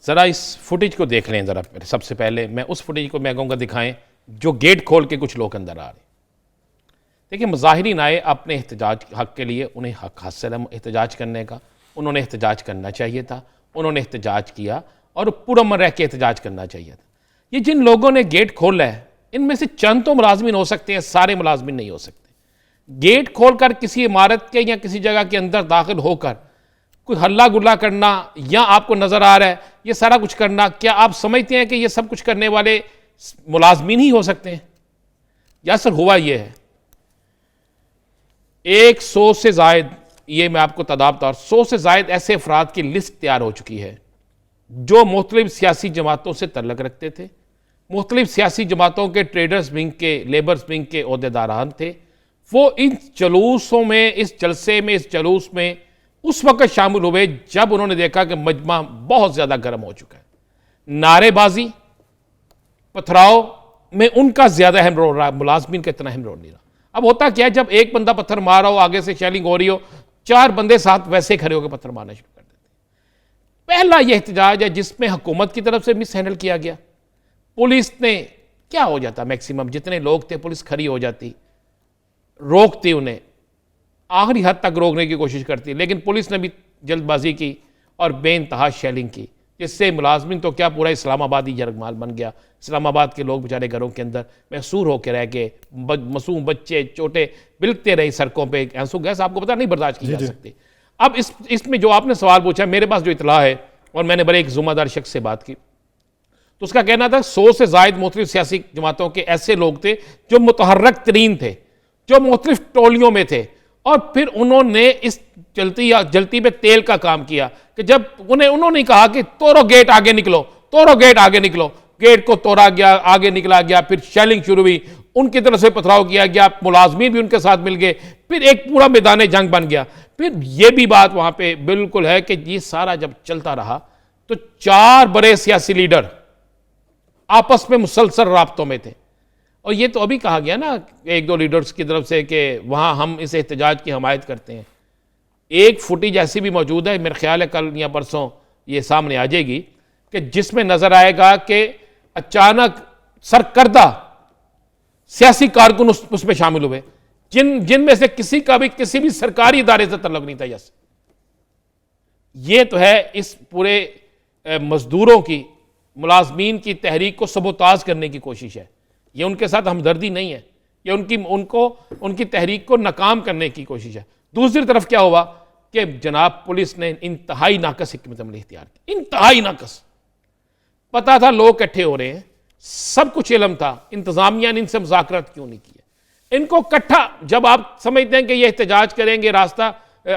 ज़रा इस फुटेज को देख लें ज़रा। सबसे पहले मैं उस फुटेज को मैं कहूँगा दिखाएं जो गेट खोल के कुछ लोग अंदर आ रहे। देखिए, मुजाहिरीन आए अपने एहतजाज हक के लिए, उन्हें हक हासिल है एहतजाज करने का, उन्होंने एहतजाज करना चाहिए था, उन्होंने एहतजाज किया और पुरअमन रह के एहतजाज करना चाहिए था। ये जिन लोगों ने गेट खोला है, इनमें से चंद तो मुलाजमीन हो सकते हैं, सारे मुलाजमीन नहीं हो सकते। गेट खोलकर किसी इमारत के या किसी जगह के अंदर दाखिल होकर कोई हल्ला गुल्ला करना या आपको नजर आ रहा है ये सारा कुछ करना, क्या आप समझते हैं कि ये सब कुछ करने वाले मुलाजमीन ही हो सकते हैं? या सर हुआ ये है, 100 से जायद, ये मैं आपको तादाद बता, 100 से जायद ऐसे अफराद की लिस्ट तैयार हो चुकी है जो मुख्तलिफ सियासी जमातों से तल्लक रखते थे, मुख्तलिफ सियासी जमातों के ट्रेडर्स विंग के, लेबर्स विंग के ओहदेदारान थे। वो इन जुलूसों में, इस जलसे में, इस जुलूस में उस वक्त शामिल हुए जब उन्होंने देखा कि मजमा बहुत ज़्यादा गर्म हो चुका है। नारेबाजी, पथराव में उनका ज़्यादा अहम रोल रहा, मुलाजमीन का इतना अहम रोल नहीं रहा। अब होता क्या है, जब एक बंदा पत्थर मार रहा हो, आगे से शेलिंग हो रही हो, 4 बंदे साथ वैसे खड़े होकर पत्थर मारना शुरू कर देते। पहला यह एहतजाज है जिसमें हुकूमत की तरफ से मिस हैंडल किया गया। पुलिस ने, क्या हो जाता, मैक्सिमम जितने लोग थे पुलिस खड़ी हो जाती, रोकती, उन्हें आखिरी हद तक रोकने की कोशिश करती, लेकिन पुलिस ने भी जल्दबाजी की और बेइंतहा शेलिंग की, जिससे मुलाजमिन तो क्या पूरा इस्लामाबाद ही जरगमाल बन गया। इस्लामाबाद के लोग बेचारे घरों के अंदर महसूर होकर रह गए, मासूम बच्चे छोटे बिलकते रहे सड़कों पे, आंसू गैस आपको पता नहीं बर्दाश्त की जा सकती। अब इसमें जो आपने सवाल पूछा, मेरे पास जो इतला है और मैंने बड़े एक जुम्मेदार शख्स से बात की, तो उसका कहना था 100 से जायद मुख्तलिफ सियासी जमातों के ऐसे लोग थे जो मुतहर्रक तरीन थे, जो मुख्तलिफ टोलियों में थे, और फिर उन्होंने इस जलती पे तेल का काम किया कि जब उन्होंने कहा कि तोड़ो गेट आगे निकलो, तोड़ो गेट आगे निकलो, गेट को तोड़ा गया, आगे निकला गया, फिर शेलिंग शुरू हुई, उनकी तरफ से पथराव किया गया, मुलाजमीन भी उनके साथ मिल गए, फिर एक पूरा मैदान जंग बन गया। फिर यह भी बात वहां पे बिल्कुल है कि ये सारा जब चलता रहा तो 4 बड़े सियासी लीडर आपस में मुसलसल राब्तों में थे। और ये तो अभी कहा गया ना 1-2 लीडर्स की तरफ से कि वहाँ हम इस एहतजाज की हमायत करते हैं। एक फुटेज ऐसी भी मौजूद है, मेरा ख्याल है कल या परसों ये सामने आ जाएगी, कि जिसमें नजर आएगा कि अचानक सरकर्दा सियासी कारकुन उसमें शामिल हुए, जिनमें से किसी का भी किसी भी सरकारी इदारे से तल्लुक नहीं था। यस, ये तो है इस पूरे मजदूरों की, मुलाजमीन की तहरीक को सबोताज करने की कोशिश है। ये उनके साथ हमदर्दी नहीं है, ये उनकी तहरीक को नाकाम करने की कोशिश है। दूसरी तरफ क्या हुआ कि जनाब पुलिस ने इंतहाई नाकस हिकमत अमली इख्तियार की, इंतहाई नाकस। पता था लोग इकट्ठे हो रहे हैं, सब कुछ इल्म था, इंतजामिया ने इनसे मुज़ाकरात क्यों नहीं किए? इनको इकट्ठा, जब आप समझते हैं कि ये एहतजाज करेंगे रास्ता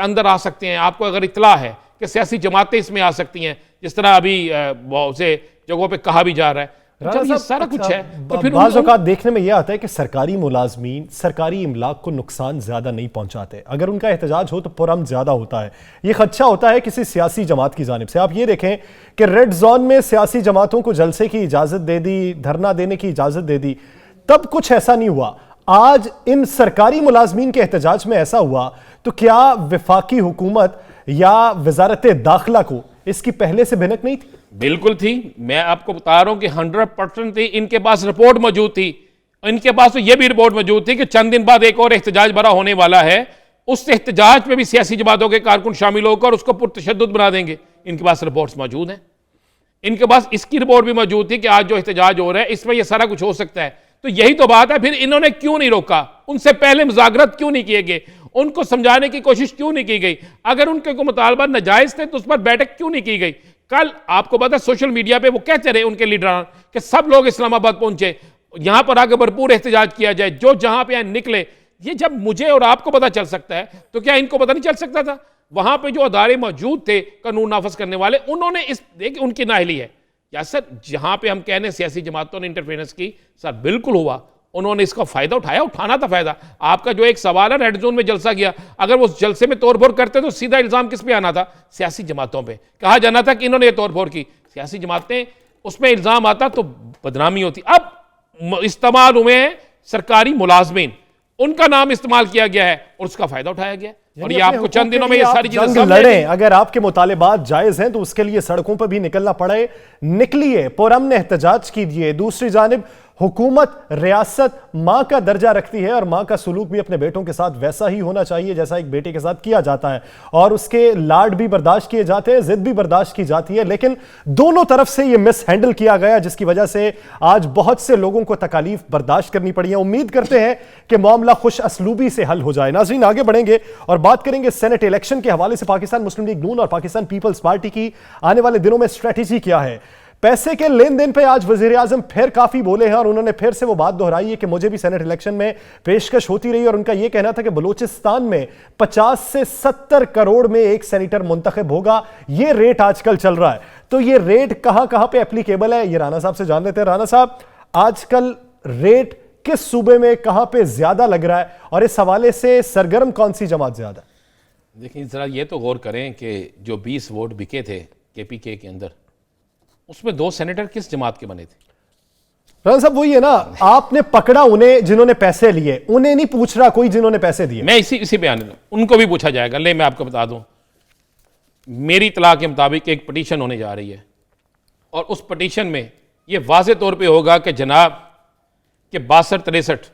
अंदर आ सकते हैं, आपको अगर इतला है कि सियासी जमातें इसमें आ सकती हैं, जिस तरह अभी बहुत से जगहों पे कहा भी जा रहा है, जब ये सारा कुछ है तो फिर बाज़ औक़ात देखने में यह आता है कि सरकारी मुलाजमीन सरकारी इमलाक को नुकसान ज्यादा नहीं पहुंचाते। अगर उनका एहतजाज हो तो पुरअमन ज्यादा होता है। ये खदशा होता है किसी सियासी जमात की जानिब से। आप ये देखें कि रेड जोन में सियासी जमातों को जलसे की इजाजत दे दी, धरना देने की इजाजत दे दी, तब कुछ ऐसा नहीं हुआ। आज इन सरकारी मुलाजमीन के एहतजाज में ऐसा हुआ, तो क्या वफाकी हुकूमत या वजारत दाखिला को इसकी पहले से भनक नहीं थी? बिल्कुल थी। मैं आपको बता रहा हूं कि 100% थी। इनके पास रिपोर्ट मौजूद थी, इनके पास तो यह भी रिपोर्ट मौजूद थी कि चंद दिन बाद एक और एहतजाज बड़ा होने वाला है, उस एहतजाज में भी सियासी जमातों के कारकुन शामिल होकर उसको पुरतशद्दुद बना देंगे। इनके पास रिपोर्ट्स मौजूद हैं, इनके पास इसकी रिपोर्ट भी मौजूद थी कि आज जो एहतजाज हो रहा है इसमें यह सारा कुछ हो सकता है। तो यही तो बात है, फिर इन्होंने क्यों नहीं रोका? उनसे पहले मुज़ाकरात क्यों नहीं किए गए? उनको समझाने की कोशिश क्यों नहीं की गई? अगर उनके को मुतालबा नाजायज थे तो उस पर बैठक क्यों नहीं की गई? कल आपको पता सोशल मीडिया पे वो कहते रहे उनके लीडर कि सब लोग इस्लामाबाद पहुंचे, यहां पर आगे भरपूर एहतजाज किया जाए, जो जहां पे निकले। ये जब मुझे और आपको पता चल सकता है तो क्या इनको पता नहीं चल सकता था? वहां पे जो अदारे मौजूद थे कानून नाफज करने वाले, उन्होंने इस देखिए उनकी नाअहली है। या सर जहां पे हम कहने सियासी जमातों ने इंटरफेरेंस की, सर बिल्कुल हुआ, उन्होंने इसका फायदा उठाया, उठाना था फायदा। आपका जो एक सवाल है रेड जोन में जलसा किया, अगर वो जलसे में तोड़फोड़ करते तो सीधा इल्जाम किस पे आना था? सियासी जमातों पे। कहा जाना था कि इन्होंने ये तोड़फोड़ की, सियासी जमातें, उसमें इल्जाम आता तो बदनामी होती। अब इस्तेमाल हुए हैं सरकारी मुलाजमीन, उनका नाम इस्तेमाल किया गया है और उसका फायदा उठाया गया। और ये आपको चंद दिनों में ये सारी चीजें लड़े। अगर आपके मुतालिबात जायज हैं तो उसके लिए सड़कों पर भी निकलना पड़े, निकलिए, पुरअमन एहतजाज कीजिए। दूसरी जानिब हुकूमत, रियासत मां का दर्जा रखती है और मां का सलूक भी अपने बेटों के साथ वैसा ही होना चाहिए जैसा एक बेटे के साथ किया जाता है, और उसके लाड भी बर्दाश्त किए जाते हैं, जिद भी बर्दाश्त की जाती है। लेकिन दोनों तरफ से यह मिस हैंडल किया गया, जिसकी वजह से आज बहुत से लोगों को तकालीफ बर्दाश्त करनी पड़ी है। उम्मीद करते हैं कि मामला खुश असलूबी से हल हो जाए। नाज़रीन, आगे बढ़ेंगे और बात करेंगे सेनेट इलेक्शन के हवाले से। पाकिस्तान मुस्लिम लीग नून और पाकिस्तान पीपल्स पार्टी की आने वाले दिनों में स्ट्रेटेजी क्या है? पैसे के लेन देन पे आज वजीर आजम फिर काफी बोले हैं और उन्होंने फिर से वो बात दोहराई है कि मुझे भी सेनेट इलेक्शन में पेशकश होती रही, और उनका यह कहना था कि बलूचिस्तान में 50 से 70 करोड़ में एक सेनेटर मुंतखब होगा। यह रेट आजकल चल रहा है, तो यह रेट कहां कहां पे एप्लीकेबल है, ये राना साहब से जान लेते हैं। राना साहब, आजकल रेट किस सूबे में कहां पे ज्यादा लग रहा है और इस हवाले से सरगर्म कौन सी जमात ज्यादा? देखिए जरा ये तो गौर करें कि जो 20 वोट बिके थे केपीके के अंदर, उसमें 2 सेनेटर किस जमात के बने थे? राना साहब वही है ना, आपने पकड़ा उन्हें जिन्होंने पैसे लिए, उन्हें नहीं पूछ रहा कोई जिन्होंने पैसे दिए। मैं इसी पे आने दूं, उनको भी पूछा जाएगा। ले मैं आपको बता दूं, मेरी इत्तला के मुताबिक एक पटिशन होने जा रही है और उस पटिशन में यह वाज़े तौर पे होगा कि जनाब के 62-63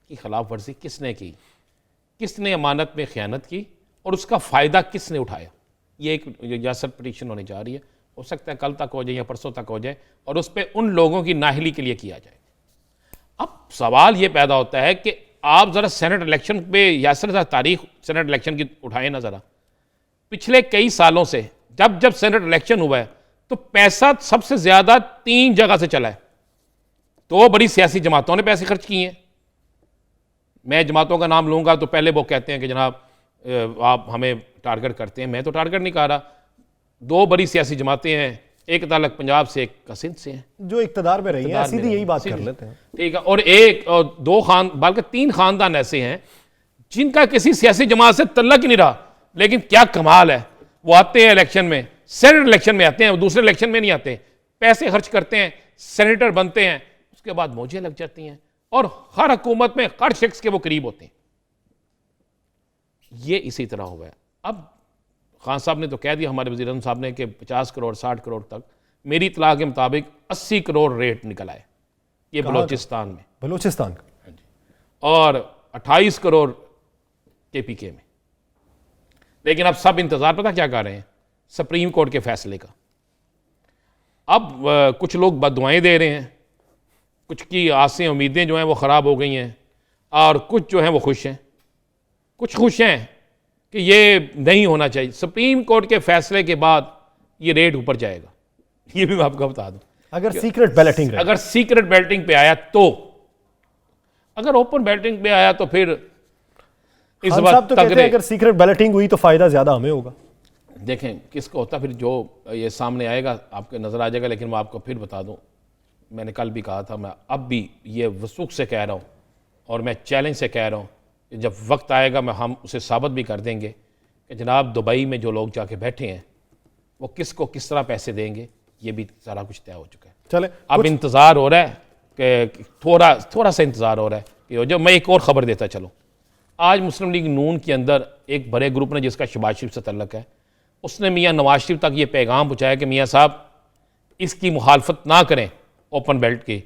की खिलाफ वर्जी किसने की, किसने अमानत में खयानत की और उसका फायदा किसने उठाया। ये एक रियासत पटिशन होने जा रही है, हो सकता है कल तक हो जाए या परसों तक हो जाए, और उस पर उन लोगों की नाहली के लिए किया जाए। अब सवाल ये पैदा होता है कि आप जरा सेनेट इलेक्शन पे यासर तारीख सेनेट इलेक्शन की उठाए ना जरा। पिछले कई सालों से जब जब सेनेट इलेक्शन हुआ है तो पैसा सबसे ज्यादा 3 जगह से चला है। 2 बड़ी सियासी जमातों ने पैसे खर्च किए हैं। मैं जमातों का नाम लूंगा तो पहले वो कहते हैं कि जनाब आप हमें टारगेट करते हैं, मैं तो टारगेट नहीं कर रहा। 2 बड़ी सियासी जमातें हैं, एक ताल्लुक पंजाब से, एक सिंध से है, जो इक्तदार में रही है, सीधी यही बात कर लेते हैं, ठीक है। और एक और 2 बल्कि 3 खानदान ऐसे हैं जिनका किसी सियासी जमात से तल्लक ही नहीं रहा, लेकिन क्या कमाल है, वो आते हैं इलेक्शन में, सेनेट इलेक्शन में आते हैं, दूसरे इलेक्शन में नहीं आते, पैसे खर्च करते हैं, सेनेटर बनते हैं, उसके बाद मौजें लग जाती हैं और हर हुकूमत में हर शख्स के वो करीब होते हैं। ये इसी तरह हुआ है। अब खान साहब ने तो कह दिया, हमारे वज़ीर आज़म साहब ने, कि 50 करोड़ 60 करोड़ तक, मेरी इत्तला के मुताबिक 80 करोड़ रेट निकल आए ये बलूचिस्तान में, बलूचिस्तान का, और 28 करोड़ केपीके में। लेकिन अब सब इंतजार पता क्या कर रहे हैं, सुप्रीम कोर्ट के फैसले का। अब कुछ लोग बददुआएं दे रहे हैं, कुछ की आसें उम्मीदें जो हैं वो ख़राब हो गई हैं, और कुछ जो हैं वो खुश हैं। कुछ खुश हैं कि ये नहीं होना चाहिए। सुप्रीम कोर्ट के फैसले के बाद ये रेट ऊपर जाएगा, ये भी मैं आपको बता दूं। अगर सीक्रेट बैलेटिंग रहे, अगर सीक्रेट बैलेटिंग पे आया तो, अगर ओपन बैलेटिंग पे आया तो फिर इस खान बात साहब तो कहते हैं तगड़े अगर सीक्रेट बैलेटिंग हुई तो फायदा ज्यादा हमें होगा। देखें किसको होता, फिर जो ये सामने आएगा आपके नजर आ जाएगा। लेकिन मैं आपको फिर बता दूं, मैंने कल भी कहा था, मैं अब भी ये वसूख से कह रहा हूं और मैं चैलेंज से कह रहा हूं कि जब वक्त आएगा हम उसे साबित भी कर देंगे कि जनाब दुबई में जो लोग जाके बैठे हैं वो किसको किस तरह पैसे देंगे, ये भी सारा कुछ तय हो चुका है। चले अब इंतज़ार हो रहा है कि थोड़ा सा इंतज़ार हो रहा है कि जब मैं एक और ख़बर देता चलूँ। आज मुस्लिम लीग नून के अंदर एक बड़े ग्रुप ने जिसका शहबाज शरीफ से तल्लक है, उसने मियाँ नवाज शरीफ तक ये पैगाम पहुँचाया कि मियाँ साहब इसकी मुखालफत ना करें ओपन बेल्ट की।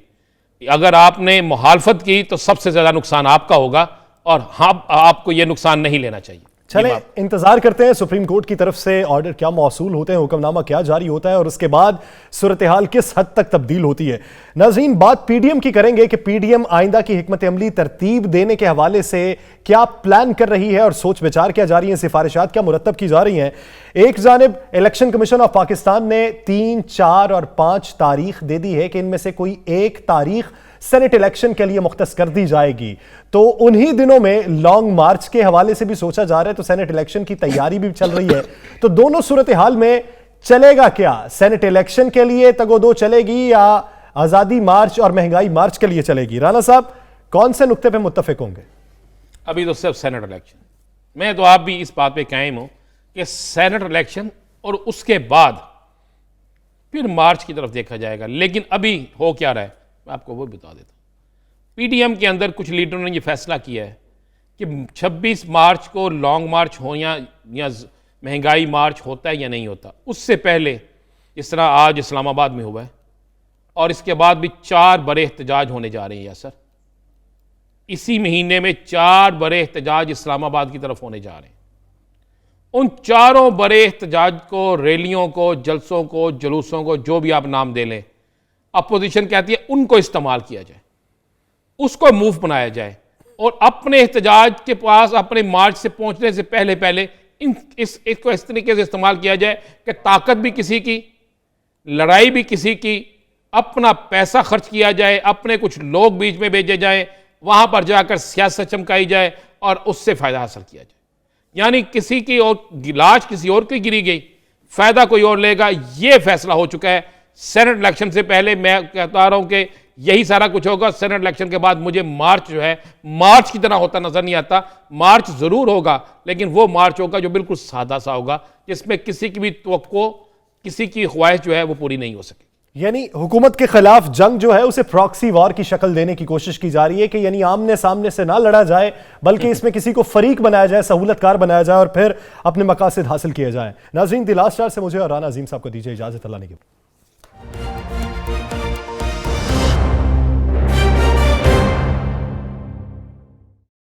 अगर आपने मुखालफत की तो सबसे ज़्यादा नुकसान आपका होगा और हाँ आपको ये नुकसान नहीं लेना चाहिए। चले इंतजार करते हैं सुप्रीम कोर्ट की तरफ से ऑर्डर क्या मौसूल होते हैं, हुक्मनामा क्या जारी होता है और उसके बाद सूरत हाल किस हद तक तब्दील होती है। नाज़रीन, बात पीडीएम की करेंगे कि पीडीएम आइंदा की हिकमत अमली तरतीब देने के हवाले से क्या प्लान कर रही है और सोच विचार क्या जारी है, सिफारिशात क्या मुरतब की जा रही हैं। एक जानिब इलेक्शन कमीशन ऑफ पाकिस्तान ने 3, 4 और 5 तारीख दे दी है कि इनमें से कोई एक तारीख सेनेट इलेक्शन के लिए मुख्तस कर दी जाएगी। तो उन्हीं दिनों में लॉन्ग मार्च के हवाले से भी सोचा जा रहा है, तो सेनेट इलेक्शन की तैयारी भी चल रही है। तो दोनों सूरत हाल में चलेगा क्या, सेनेट इलेक्शन के लिए तगोदो चलेगी या आजादी मार्च और महंगाई मार्च के लिए चलेगी? राना साहब कौन से नुक्ते पे मुत्तफिक होंगे? अभी तो सिर्फ सेनेट इलेक्शन, मैं तो आप भी इस बात पे कायम हूं कि सेनेट इलेक्शन और उसके बाद फिर मार्च की तरफ देखा जाएगा। लेकिन अभी हो क्या रहा है मैं आपको वो बता देता हूँ। पीडीएम के अंदर कुछ लीडरों ने ये फैसला किया है कि 26 मार्च को लॉन्ग मार्च हो या महंगाई मार्च होता है या नहीं होता, उससे पहले इस तरह आज इस्लामाबाद में हुआ है और इसके बाद भी 4 बड़े एहतजाज होने जा रहे हैं। सर इसी महीने में 4 बड़े एहतजाज इस्लामाबाद की तरफ होने जा रहे हैं। उन चारों बड़े एहतजाज को, रैलियों को, जलसों को, जुलूसों को, जो भी आप नाम दे लें, अपोजिशन कहती है उनको इस्तेमाल किया जाए, उसको मूव बनाया जाए और अपने एहतजाज के पास अपने मार्च से पहुंचने से पहले पहले इसको इस तरीके से इस्तेमाल किया जाए कि ताकत भी किसी की, लड़ाई भी किसी की, अपना पैसा खर्च किया जाए, अपने कुछ लोग बीच में भेजे जाए, वहां पर जाकर सियासत चमकाई जाए और उससे फायदा हासिल किया जाए। यानी किसी की और लाश किसी और की गिरी गई, फायदा कोई और लेगा, यह फैसला हो चुका है। सेनेट इलेक्शन से पहले मैं कहता रहा हूं कि यही सारा कुछ होगा। सेनेट इलेक्शन के बाद मुझे मार्च जो है मार्च की तरह होता नजर नहीं आता। मार्च जरूर होगा लेकिन वो मार्च होगा जो बिल्कुल सादा सा होगा, जिसमें किसी की भी तवक्को, किसी की ख्वाहिश जो है वो पूरी नहीं हो सके। यानी हुकूमत के खिलाफ जंग जो है उसे प्रॉक्सी वॉर की शक्ल देने की कोशिश की जा रही है कि यानी आमने सामने से ना लड़ा जाए बल्कि इसमें किसी को फरीक बनाया जाए, सहूलतकार बनाया जाए और फिर अपने मकासद हासिल किए जाए। नाज़रीन, द लास्ट आवर से मुझे और राना अजीम साहब को दीजिए इजाजत। अल्लाह ने